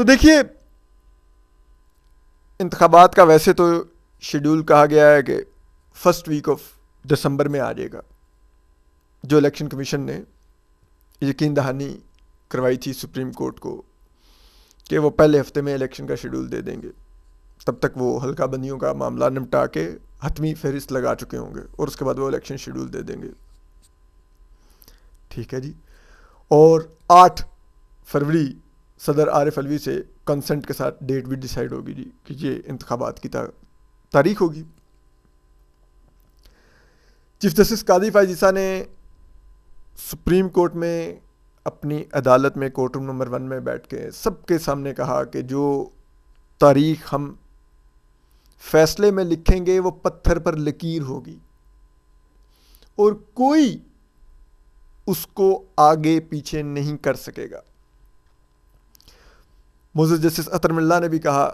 تو دیکھیے انتخابات کا ویسے تو شیڈول کہا گیا ہے کہ فرسٹ ویک آف دسمبر میں آ جائے گا. جو الیکشن کمیشن نے یقین دہانی کروائی تھی سپریم کورٹ کو کہ وہ پہلے ہفتے میں الیکشن کا شیڈول دے دیں گے, تب تک وہ حلقہ بندیوں کا معاملہ نمٹا کے حتمی فہرست لگا چکے ہوں گے اور اس کے بعد وہ الیکشن شیڈول دے دیں گے. ٹھیک ہے جی. اور 8 فروری صدر عارف علوی سے کنسنٹ کے ساتھ ڈیٹ بھی ڈیسائیڈ ہوگی جی کہ یہ انتخابات کی تاریخ ہوگی. چیف جسٹس قاضی فائز عیسیٰ نے سپریم کورٹ میں اپنی عدالت میں کورٹ روم نمبر 1 میں بیٹھ کے سب کے سامنے کہا کہ جو تاریخ ہم فیصلے میں لکھیں گے وہ پتھر پر لکیر ہوگی اور کوئی اس کو آگے پیچھے نہیں کر سکے گا. معزز جسٹس اطہر ملا نے بھی کہا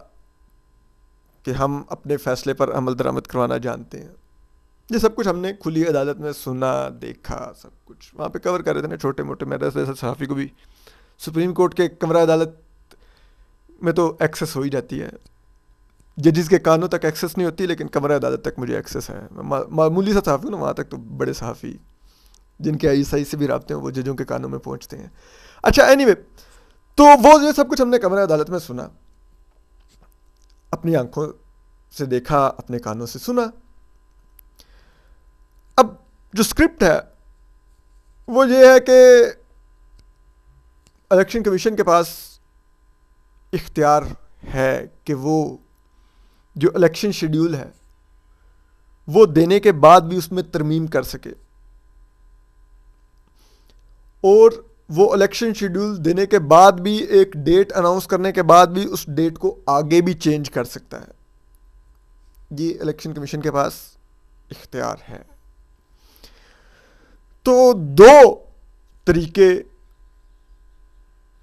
کہ ہم اپنے فیصلے پر عمل درآمد کروانا جانتے ہیں. یہ سب کچھ ہم نے کھلی عدالت میں سنا, دیکھا, سب کچھ وہاں پہ کور کر رہے تھے نا چھوٹے موٹے. میرے جیسے صحافی کو بھی سپریم کورٹ کے کمرہ عدالت میں تو ایکسیس ہو ہی جاتی ہے. ججز کے کانوں تک ایکسیس نہیں ہوتی, لیکن کمرہ عدالت تک مجھے ایکسیس ہے. معمولی سا صحافی ہوں نا, وہاں تک تو بڑے صحافی جن کے ISI سے بھی رابطے ہیں وہ ججوں کے کانوں میں پہنچتے ہیں. اچھا اینی وے, تو وہ یہ سب کچھ ہم نے کمرہ عدالت میں سنا, اپنی آنکھوں سے دیکھا, اپنے کانوں سے سنا. اب جو اسکرپٹ ہے وہ یہ ہے کہ الیکشن کمیشن کے پاس اختیار ہے کہ وہ جو الیکشن شیڈیول ہے وہ دینے کے بعد بھی اس میں ترمیم کر سکے, اور وہ الیکشن شیڈیول دینے کے بعد بھی ایک ڈیٹ اناؤنس کرنے کے بعد بھی اس ڈیٹ کو آگے بھی چینج کر سکتا ہے. یہ الیکشن کمیشن کے پاس اختیار ہے. تو 2 طریقے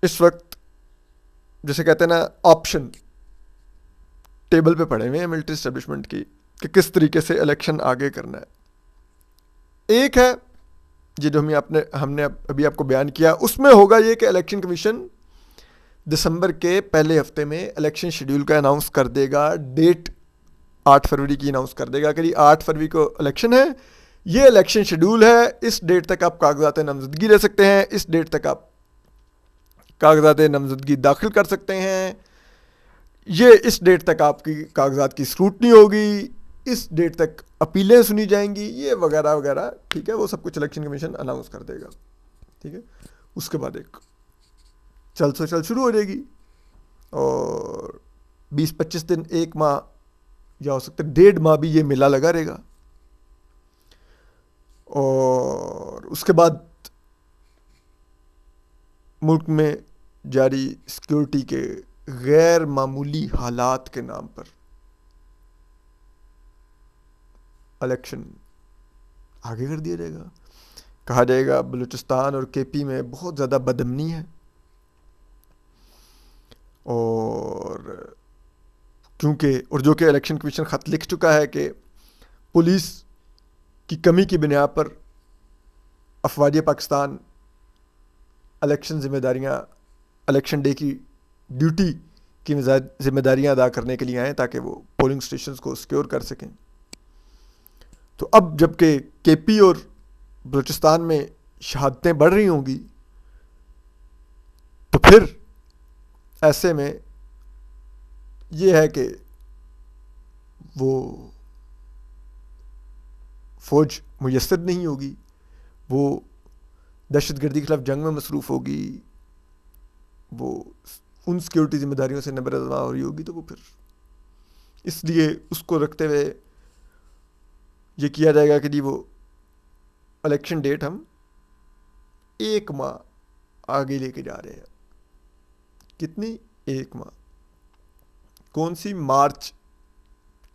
اس وقت جیسے کہتے ہیں نا آپشن ٹیبل پہ پڑے ہوئے ہیں ملٹری اسٹیبلشمنٹ کی کہ کس طریقے سے الیکشن آگے کرنا ہے. ایک ہے یہ جو ہم نے ابھی آپ کو بیان کیا, اس میں ہوگا یہ کہ الیکشن کمیشن دسمبر کے پہلے ہفتے میں الیکشن شیڈیول کا اناؤنس کر دے گا. ڈیٹ 8 فروری کی اناؤنس کر دے گا کہ 8 فروری کو الیکشن ہے, یہ الیکشن شیڈیول ہے, اس ڈیٹ تک آپ کاغذات نامزدگی لے سکتے ہیں, اس ڈیٹ تک آپ کاغذات نامزدگی داخل کر سکتے ہیں, یہ اس ڈیٹ تک آپ کی کاغذات کی اسکروٹنی ہوگی, اس ڈیٹ تک اپیلیں سنی جائیں گی, یہ وغیرہ وغیرہ. ٹھیک ہے, وہ سب کچھ الیکشن کمیشن اناؤنس کر دے گا. ٹھیک ہے, اس کے بعد ایک چل شروع ہو جائے گی اور 20-25 دن, 1 ماہ یا ہو سکتا ہے 1.5 ماہ بھی یہ میلہ لگا رہے گا. اور اس کے بعد ملک میں جاری سیکیورٹی کے غیر معمولی حالات کے نام پر الیکشن آگے کر دیا جائے گا. کہا جائے گا بلوچستان اور KP میں بہت زیادہ بدامنی ہے, اور کیونکہ اور جو کہ الیکشن کمیشن خط لکھ چکا ہے کہ پولیس کی کمی کی بنا پر افواج پاکستان الیکشن ذمہ داریاں, الیکشن ڈے کی ڈیوٹی کی ذمہ داریاں ادا کرنے کے لیے آئیں تاکہ وہ پولنگ اسٹیشنز کو سیکیور کر سکیں. تو اب جب کہ KP اور بلوچستان میں شہادتیں بڑھ رہی ہوں گی تو پھر ایسے میں یہ ہے کہ وہ فوج میسر نہیں ہوگی, وہ دہشت گردی کے خلاف جنگ میں مصروف ہوگی, وہ ان سیکیورٹی ذمہ داریوں سے نبرد ہو رہی ہوگی. تو وہ پھر اس لیے اس کو رکھتے ہوئے یہ کیا جائے گا کہ جی وہ الیکشن ڈیٹ ہم 1 ماہ آگے لے کے جا رہے ہیں. کتنی؟ 1 ماہ. کون سی؟ مارچ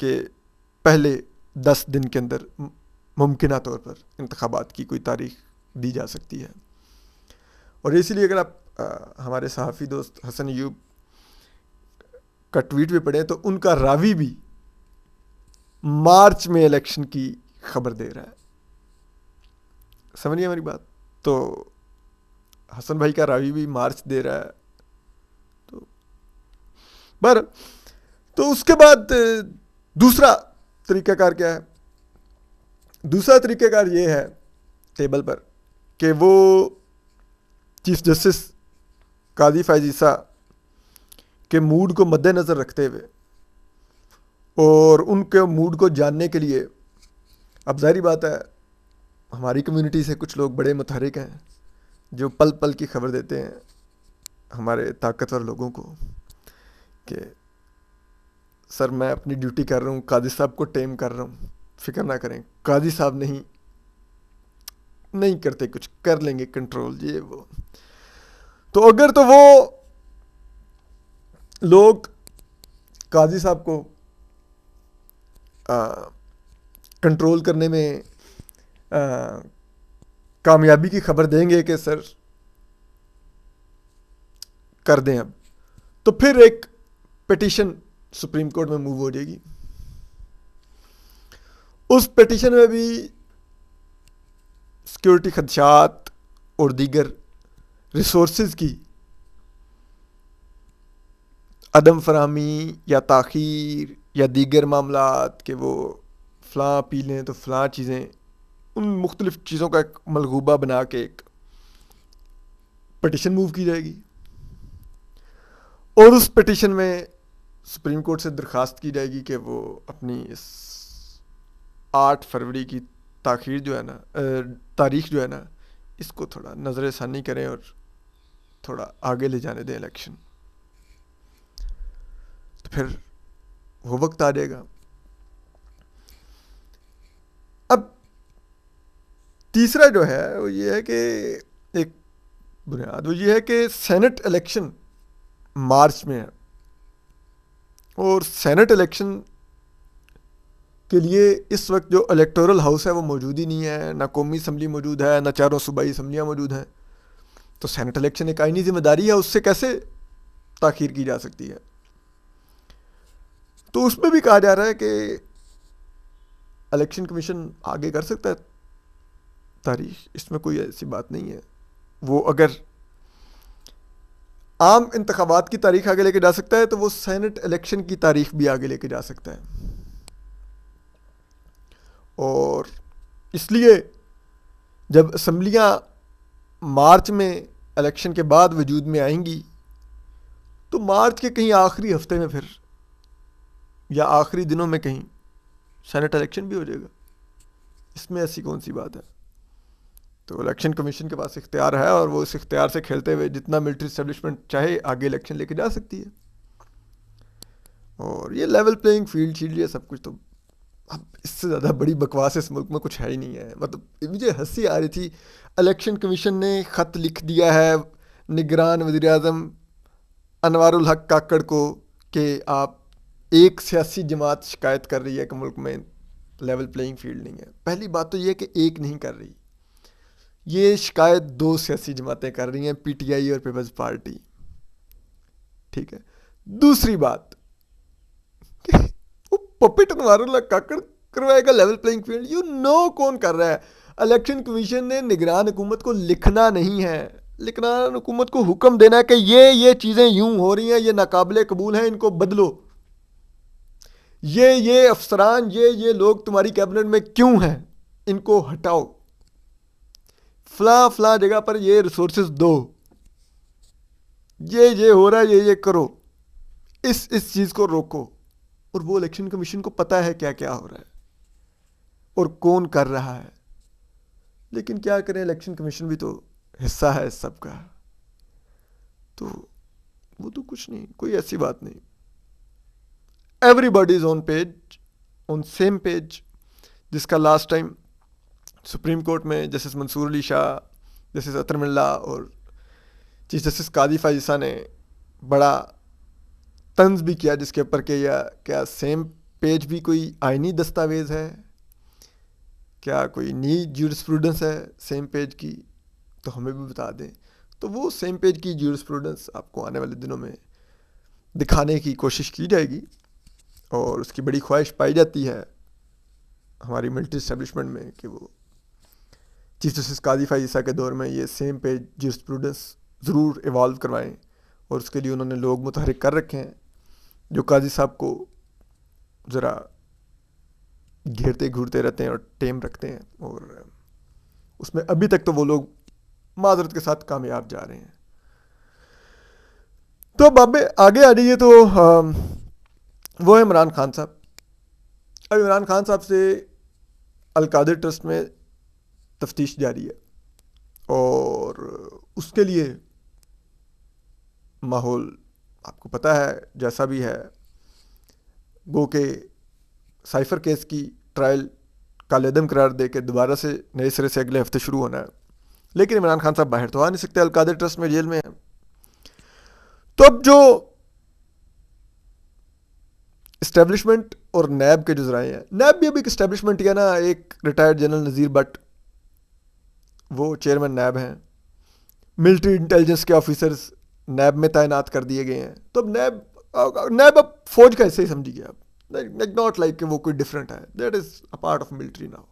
کے پہلے 10 دن کے اندر ممکنہ طور پر انتخابات کی کوئی تاریخ دی جا سکتی ہے. اور اسی لیے اگر آپ ہمارے صحافی دوست حسن ایوب کا ٹویٹ بھی پڑھیں تو ان کا راوی بھی مارچ میں الیکشن کی خبر دے رہا ہے. سمجھیے ہماری بات. تو حسن بھائی کا راوی بھی مارچ دے رہا ہے, تو پر تو اس کے بعد دوسرا طریقہ کار کیا ہے؟ دوسرا طریقہ کار یہ ہے ٹیبل پر کہ وہ چیف جسٹس قاضی فائز عیسیٰ کے موڈ کو مد نظر رکھتے ہوئے اور ان کے موڈ کو جاننے کے لیے، اب ظاہری بات ہے ہماری کمیونٹی سے کچھ لوگ بڑے متحرک ہیں جو پل پل کی خبر دیتے ہیں ہمارے طاقتور لوگوں کو کہ سر میں اپنی ڈیوٹی کر رہا ہوں، قاضی صاحب کو ٹیم کر رہا ہوں، فکر نہ کریں، قاضی صاحب نہیں کرتے، کچھ کر لیں گے کنٹرول، یہ وہ. تو اگر تو وہ لوگ قاضی صاحب کو کنٹرول کرنے میں کامیابی کی خبر دیں گے کہ سر کر دیں اب، تو پھر ایک پٹیشن سپریم کورٹ میں موو ہو جائے گی. اس پٹیشن میں بھی سیکیورٹی خدشات اور دیگر ریسورسز کی عدم فراہمی یا تاخیر یا دیگر معاملات کہ وہ فلاں پی لیں تو فلاں چیزیں، ان مختلف چیزوں کا ایک ملغوبہ بنا کے ایک پٹیشن موو کی جائے گی، اور اس پٹیشن میں سپریم کورٹ سے درخواست کی جائے گی کہ وہ اپنی اس 8 فروری کی تاخیر جو ہے نا، تاریخ جو ہے نا، اس کو تھوڑا نظر ثانی کریں اور تھوڑا آگے لے جانے دیں الیکشن. تو پھر وہ وقت آ جائے گا. اب تیسرا جو ہے وہ یہ ہے کہ ایک بنیاد وہ یہ ہے کہ سینٹ الیکشن مارچ میں ہے، اور سینٹ الیکشن کے لیے اس وقت جو الیکٹورل ہاؤس ہے وہ موجود ہی نہیں ہے، نہ قومی اسمبلی موجود ہے، نہ چاروں صوبائی اسمبلیاں موجود ہیں. تو سینٹ الیکشن ایک آئینی ذمہ داری ہے، اس سے کیسے تاخیر کی جا سکتی ہے؟ تو اس میں بھی کہا جا رہا ہے کہ الیکشن کمیشن آگے کر سکتا ہے تاریخ، اس میں کوئی ایسی بات نہیں ہے. وہ اگر عام انتخابات کی تاریخ آگے لے کے جا سکتا ہے تو وہ سینٹ الیکشن کی تاریخ بھی آگے لے کے جا سکتا ہے. اور اس لیے جب اسمبلیاں مارچ میں الیکشن کے بعد وجود میں آئیں گی تو مارچ کے کہیں آخری ہفتے میں پھر یا آخری دنوں میں کہیں سینٹ الیکشن بھی ہو جائے گا. اس میں ایسی کون سی بات ہے؟ تو الیکشن کمیشن کے پاس اختیار ہے، اور وہ اس اختیار سے کھیلتے ہوئے جتنا ملٹری اسٹیبلشمنٹ چاہے آگے الیکشن لے کے جا سکتی ہے. اور یہ لیول پلینگ فیلڈ یہ سب کچھ تو اب اس سے زیادہ بڑی بکواس اس ملک میں کچھ ہے ہی نہیں ہے. مطلب مجھے ہنسی آ رہی تھی، الیکشن کمیشن نے خط لکھ دیا ہے نگران وزیر اعظم انوار الحق کاکڑ کو کہ آپ ایک سیاسی جماعت شکایت کر رہی ہے کہ ملک میں لیول پلینگ فیلڈ نہیں ہے. پہلی بات تو یہ کہ ایک نہیں کر رہی، یہ شکایت 2 سیاسی جماعتیں کر رہی ہیں، پی ٹی آئی اور پیپلز پارٹی. ٹھیک ہے. دوسری بات کہ وہ پپٹ انوار الحق کاکڑ کروائے گا لیول پلینگ فیلڈ، کون کر رہا ہے؟ الیکشن کمیشن نے نگران حکومت کو لکھنا نہیں ہے، نگران حکومت کو حکم دینا ہے کہ یہ چیزیں یوں ہو رہی ہیں، یہ ناقابل قبول ہیں، ان کو بدلو. یہ افسران یہ لوگ تمہاری کیبنٹ میں کیوں ہیں، ان کو ہٹاؤ، فلاں جگہ پر یہ ریسورسز دو، یہ ہو رہا ہے، یہ کرو، اس چیز کو روکو. اور وہ الیکشن کمیشن کو پتہ ہے کیا ہو رہا ہے اور کون کر رہا ہے. لیکن کیا کریں، الیکشن کمیشن بھی تو حصہ ہے اس سب کا. تو وہ تو کچھ نہیں، کوئی ایسی بات نہیں. Every body is on same page. جس کا لاسٹ ٹائم سپریم کورٹ میں جسٹس منصور علی شاہ، جسٹس اطہر ملا اور چیف جسٹس قاضی فائز عیسیٰ نے بڑا طنز بھی کیا، جس کے اوپر کہ کیا سیم پیج بھی کوئی آئینی دستاویز ہے، کیا کوئی نئی جیورسپروڈنس ہے سیم پیج کی، تو ہمیں بھی بتا دیں. تو وہ سیم پیج کی جیورسپروڈنس آپ کو آنے والے دنوں میں دکھانے کی کوشش کی جائے گی، اور اس کی بڑی خواہش پائی جاتی ہے ہماری ملٹری اسٹیبلشمنٹ میں کہ وہ چیف جسٹس قاضی فائز عیسیٰ کے دور میں یہ سیم پیج جیورسپروڈنس ضرور ایوالو کروائیں، اور اس کے لیے انہوں نے لوگ متحرک کر رکھے ہیں. جو قاضی صاحب کو ذرا گھیرتے گھورتے رہتے ہیں اور ٹیم رکھتے ہیں، اور اس میں ابھی تک تو وہ لوگ معذرت کے ساتھ کامیاب جا رہے ہیں. تو اب آگے آ جائیے تو وہ ہے عمران خان صاحب. اب عمران خان صاحب سے القادر ٹرسٹ میں تفتیش جاری ہے، اور اس کے لیے ماحول آپ کو پتہ ہے جیسا بھی ہے. گو کہ سائفر کیس کی ٹرائل کالعدم قرار دے کے دوبارہ سے نئے سرے سے اگلے ہفتے شروع ہونا ہے، لیکن عمران خان صاحب باہر تو آ نہیں سکتے، القادر ٹرسٹ میں جیل میں ہیں. تو اب جو اسٹیبلشمنٹ اور نیب کے جو ذرائع ہیں، نیب بھی اب ایک اسٹیبلشمنٹ ہی ہے نا. ایک ریٹائرڈ جنرل نذیر بٹ وہ چیئرمین نیب ہیں، ملٹری انٹیلیجنس کے آفیسرز نیب میں تعینات کر دیے گئے ہیں. تو اب نیب اب فوج کا حصہ ہی سمجھیے آپ، ناٹ لائک کہ وہ کوئی ڈفرینٹ ہے، that is a part of military now.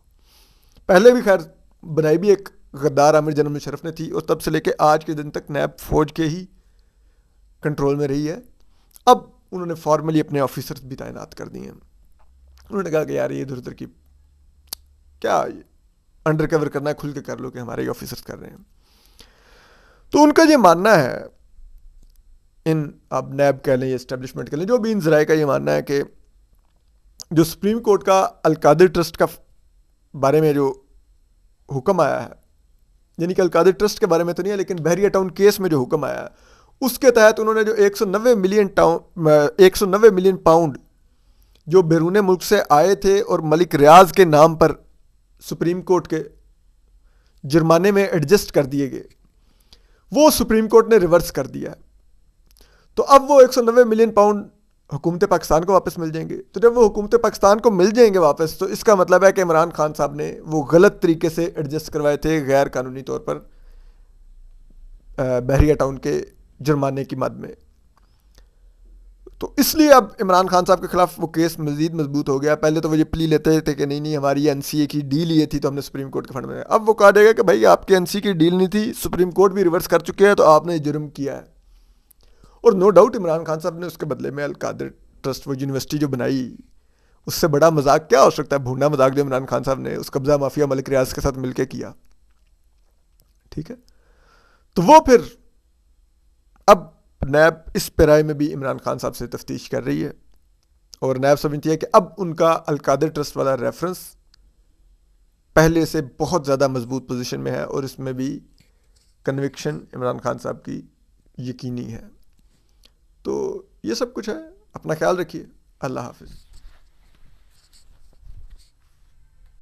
پہلے بھی خیر بنائی بھی ایک غدار عامر جنرل مشرف نے تھی، اور تب سے لے کے آج کے دن تک نیب فوج کے ہی کنٹرول میں رہی ہے. اب انہوں نے فارملی اپنے آفیسرز بھی تعینات کر دیے ہیں. انہوں نے کہا کہ یار یہ ادھر ادھر کی کیا انڈر کور کرنا ہے، کھل کے کر لو کہ ہمارے ہی آفیسرز کر رہے ہیں. تو ان کا یہ ماننا ہے، ان اب نیب کہہ لیں یا اسٹیبلشمنٹ کہہ لیں، جو بھی ان ذرائع کا یہ ماننا ہے کہ جو سپریم کورٹ کا القادر ٹرسٹ کا بارے میں جو حکم آیا ہے، یعنی کہ القادر ٹرسٹ کے بارے میں تو نہیں ہے لیکن بحریہ ٹاؤن کیس میں جو حکم آیا ہے، اس کے تحت انہوں نے جو 190 ملین پاؤنڈ جو بیرون ملک سے آئے تھے اور ملک ریاض کے نام پر سپریم کورٹ کے جرمانے میں ایڈجسٹ کر دیے گئے، وہ سپریم کورٹ نے ریورس کر دیا ہے. تو اب وہ 190 ملین پاؤنڈ حکومت پاکستان کو واپس مل جائیں گے. تو جب وہ حکومت پاکستان کو مل جائیں گے واپس، تو اس کا مطلب ہے کہ عمران خان صاحب نے وہ غلط طریقے سے ایڈجسٹ کروائے تھے غیر قانونی طور پر بحریہ ٹاؤن کے جرمانے کی مد میں. تو اس لیے اب عمران خان صاحب کے خلاف وہ کیس مزید مضبوط ہو گیا. پہلے تو وہ یہ پلی لیتے تھے کہ نہیں ہماری یہ NCA کی ڈیل یہ تھی تو ہم نے سپریم کورٹ کے فنڈ میں. اب وہ کہا جائے گا کہ بھائی آپ کی NCA کی ڈیل نہیں تھی، سپریم کورٹ بھی ریورس کر چکے ہیں، تو آپ نے جرم کیا ہے. اور نو ڈاؤٹ عمران خان صاحب نے اس کے بدلے میں القادر ٹرسٹ وہ یونیورسٹی جو بنائی، اس سے بڑا مذاق کیا ہو سکتا ہے. بھونڈا مذاق جو عمران خان صاحب نے اس قبضہ مافیا ملک ریاض کے ساتھ مل کے کیا. ٹھیک ہے، تو وہ پھر اب نیب اس پیرائے میں بھی عمران خان صاحب سے تفتیش کر رہی ہے، اور نیب سمجھتی ہے کہ اب ان کا القادر ٹرسٹ والا ریفرنس پہلے سے بہت زیادہ مضبوط پوزیشن میں ہے، اور اس میں بھی کنوکشن عمران خان صاحب کی یقینی ہے. تو یہ سب کچھ ہے. اپنا خیال رکھیے. اللہ حافظ.